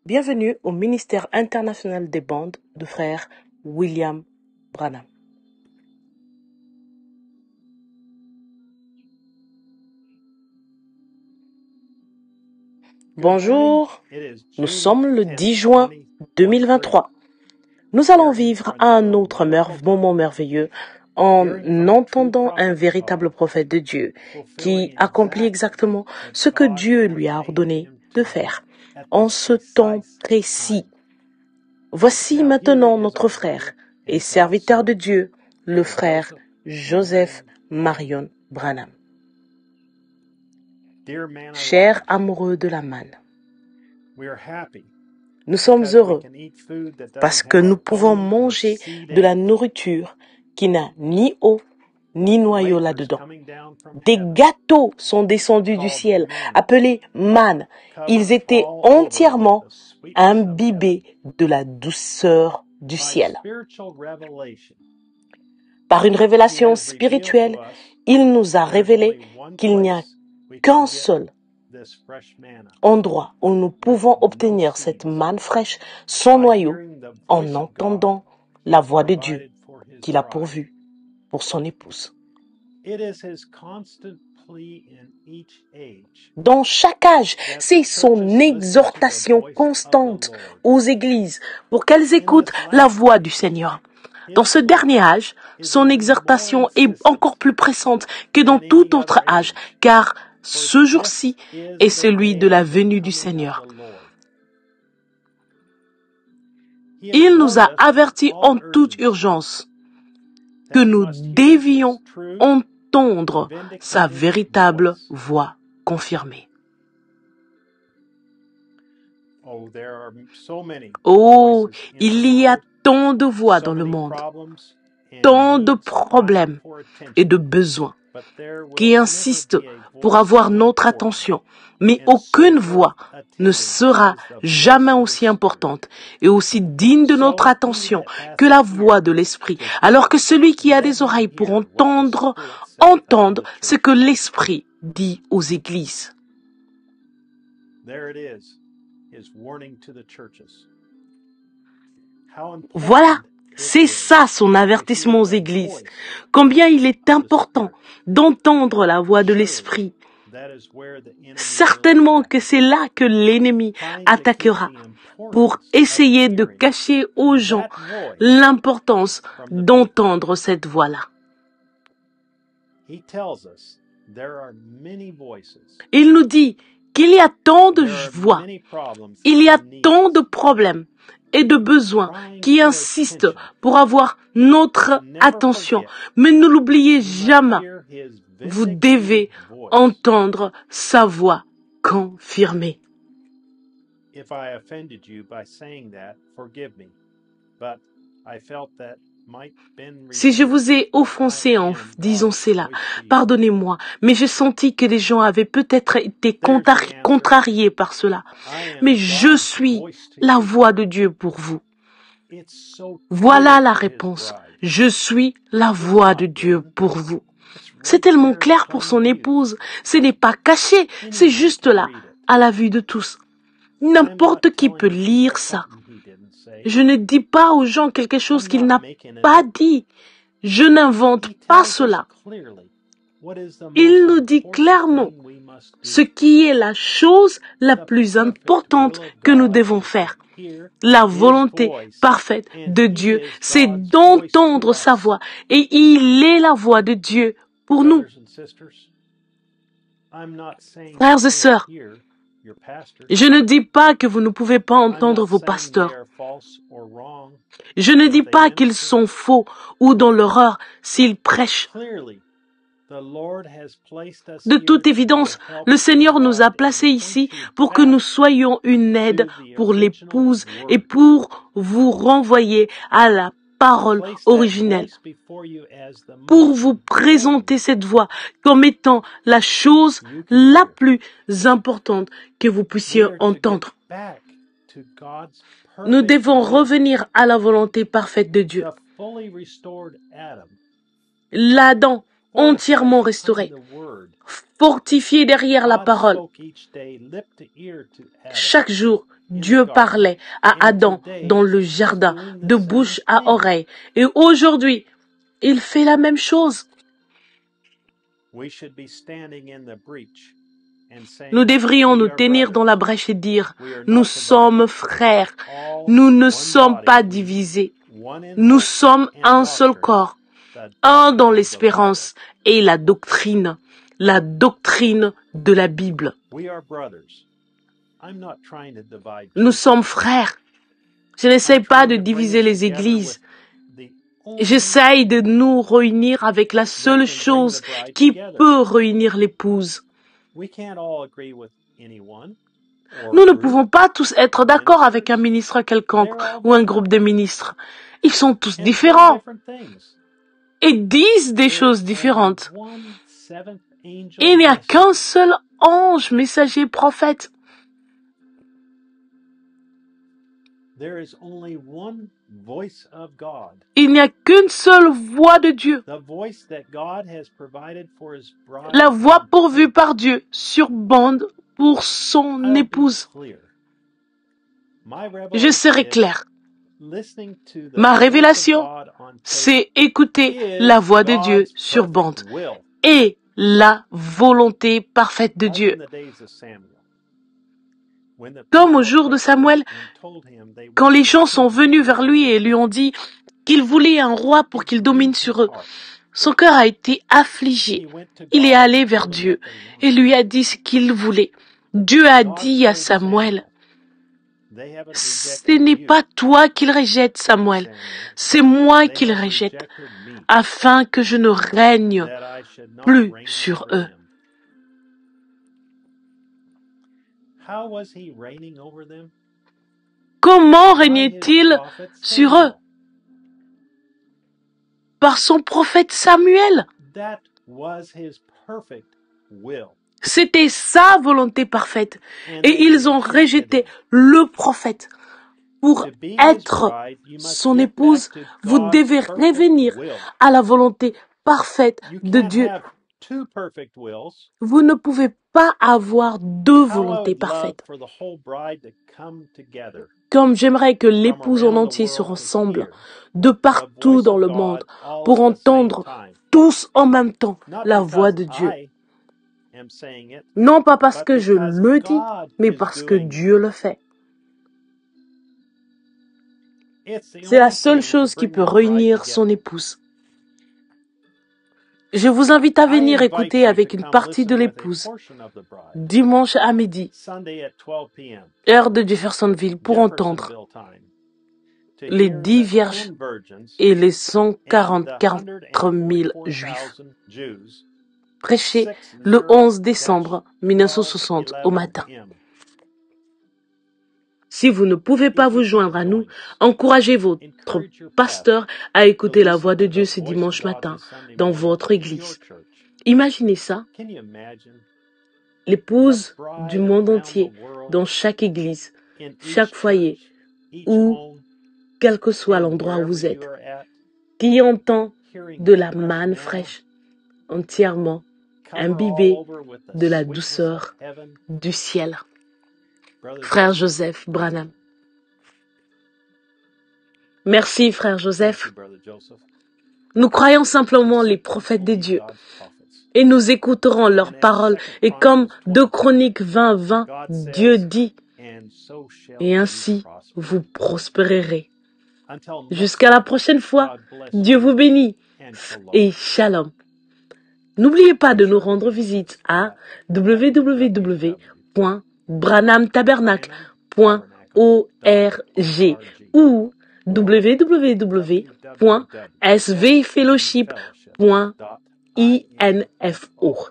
Bienvenue au ministère international des bandes de frère William Branham. Bonjour, nous sommes le 10 juin 2023. Nous allons vivre un autre moment merveilleux en entendant un véritable prophète de Dieu qui accomplit exactement ce que Dieu lui a ordonné de faire en ce temps précis. Voici maintenant notre frère et serviteur de Dieu, le frère Joseph Marion Branham. Chers amoureux de la manne, nous sommes heureux parce que nous pouvons manger de la nourriture qui n'a ni eau ni noyau là-dedans. Des gâteaux sont descendus du ciel, appelés manne. Ils étaient entièrement imbibés de la douceur du ciel. Par une révélation spirituelle, il nous a révélé qu'il n'y a qu'un seul endroit où nous pouvons obtenir cette manne fraîche sans noyau en entendant la voix de Dieu qu'il a pourvue pour son épouse. Dans chaque âge, c'est son exhortation constante aux églises pour qu'elles écoutent la voix du Seigneur. Dans ce dernier âge, son exhortation est encore plus pressante que dans tout autre âge, car ce jour-ci est celui de la venue du Seigneur. Il nous a avertis en toute urgence que nous devions entendre sa véritable voix confirmée. Oh, il y a tant de voix dans le monde, tant de problèmes et de besoins qui insistent pour avoir notre attention, mais aucune voix ne sera jamais aussi importante et aussi digne de notre attention que la voix de l'Esprit, alors que celui qui a des oreilles pour entendre ce que l'Esprit dit aux églises. Voilà, c'est ça son avertissement aux églises. Combien il est important d'entendre la voix de l'Esprit. Certainement que c'est là que l'ennemi attaquera pour essayer de cacher aux gens l'importance d'entendre cette voix-là. Il nous dit qu'il y a tant de voix, il y a tant de problèmes et de besoins qui insistent pour avoir notre attention. Mais ne l'oubliez jamais, vous devez entendre sa voix confirmée. Si je vous ai offensé en disant cela, pardonnez-moi, mais j'ai senti que les gens avaient peut-être été contrariés par cela. Mais je suis la voix de Dieu pour vous. Voilà la réponse. Je suis la voix de Dieu pour vous. C'est tellement clair pour son épouse. Ce n'est pas caché, c'est juste là, à la vue de tous. N'importe qui peut lire ça. Je ne dis pas aux gens quelque chose qu'il n'a pas dit. Je n'invente pas cela. Il nous dit clairement ce qui est la chose la plus importante que nous devons faire. La volonté parfaite de Dieu, c'est d'entendre sa voix. Et il est la voix de Dieu pour nous. Frères et sœurs, je ne dis pas que vous ne pouvez pas entendre vos pasteurs. Je ne dis pas qu'ils sont faux ou dans l'erreur s'ils prêchent. De toute évidence, le Seigneur nous a placés ici pour que nous soyons une aide pour l'épouse et pour vous renvoyer à la parole originelle, pour vous présenter cette voix comme étant la chose la plus importante que vous puissiez entendre. Nous devons revenir à la volonté parfaite de Dieu. L'Adam entièrement restauré fortifiés derrière la parole. Chaque jour, Dieu parlait à Adam dans le jardin, de bouche à oreille. Et aujourd'hui, il fait la même chose. Nous devrions nous tenir dans la brèche et dire, nous sommes frères, nous ne sommes pas divisés, nous sommes un seul corps, un dans l'espérance et la doctrine de la Bible. Nous sommes frères. Je n'essaie pas de diviser les églises. J'essaye de nous réunir avec la seule chose qui peut réunir l'épouse. Nous ne pouvons pas tous être d'accord avec un ministre quelconque ou un groupe de ministres. Ils sont tous différents et disent des choses différentes. Il n'y a qu'un seul ange, messager, prophète. Il n'y a qu'une seule voix de Dieu. La voix pourvue par Dieu sur bande pour son épouse. Je serai clair. Ma révélation, c'est écouter la voix de Dieu sur bande et la volonté parfaite de Dieu. Comme au jour de Samuel, quand les gens sont venus vers lui et lui ont dit qu'il voulait un roi pour qu'il domine sur eux, son cœur a été affligé. Il est allé vers Dieu et lui a dit ce qu'il voulait. Dieu a dit à Samuel, « Ce n'est pas toi qu'il rejette, Samuel, c'est moi qu'il rejette, afin que je ne règne plus sur eux. » Comment régnait-il sur eux? Par son prophète Samuel. C'était sa volonté parfaite. Et ils ont rejeté le prophète. Pour être son épouse, vous devez revenir à la volonté parfaite de Dieu. Vous ne pouvez pas avoir deux volontés parfaites. Comme j'aimerais que l'épouse en entier se rassemble de partout dans le monde pour entendre tous en même temps la voix de Dieu. Non pas parce que je le dis, mais parce que Dieu le fait. C'est la seule chose qui peut réunir son épouse. Je vous invite à venir écouter avec une partie de l'épouse, dimanche à midi, heure de Jeffersonville, pour entendre les 10 vierges et les 144 000 juifs. Prêché le 11 décembre 1960 au matin. Si vous ne pouvez pas vous joindre à nous, encouragez votre pasteur à écouter la voix de Dieu ce dimanche matin dans votre église. Imaginez ça, l'épouse du monde entier dans chaque église, chaque foyer, ou quel que soit l'endroit où vous êtes, qui entend de la manne fraîche, entièrement imbibée de la douceur du ciel. Frère Joseph Branham. Merci, frère Joseph. Nous croyons simplement les prophètes de Dieu et nous écouterons leurs paroles. Et comme 2 Chroniques 20:20, Dieu dit, et ainsi vous prospérerez. Jusqu'à la prochaine fois, Dieu vous bénit et shalom. N'oubliez pas de nous rendre visite à www.branhamtabernacle.org ou www.svfellowship.info.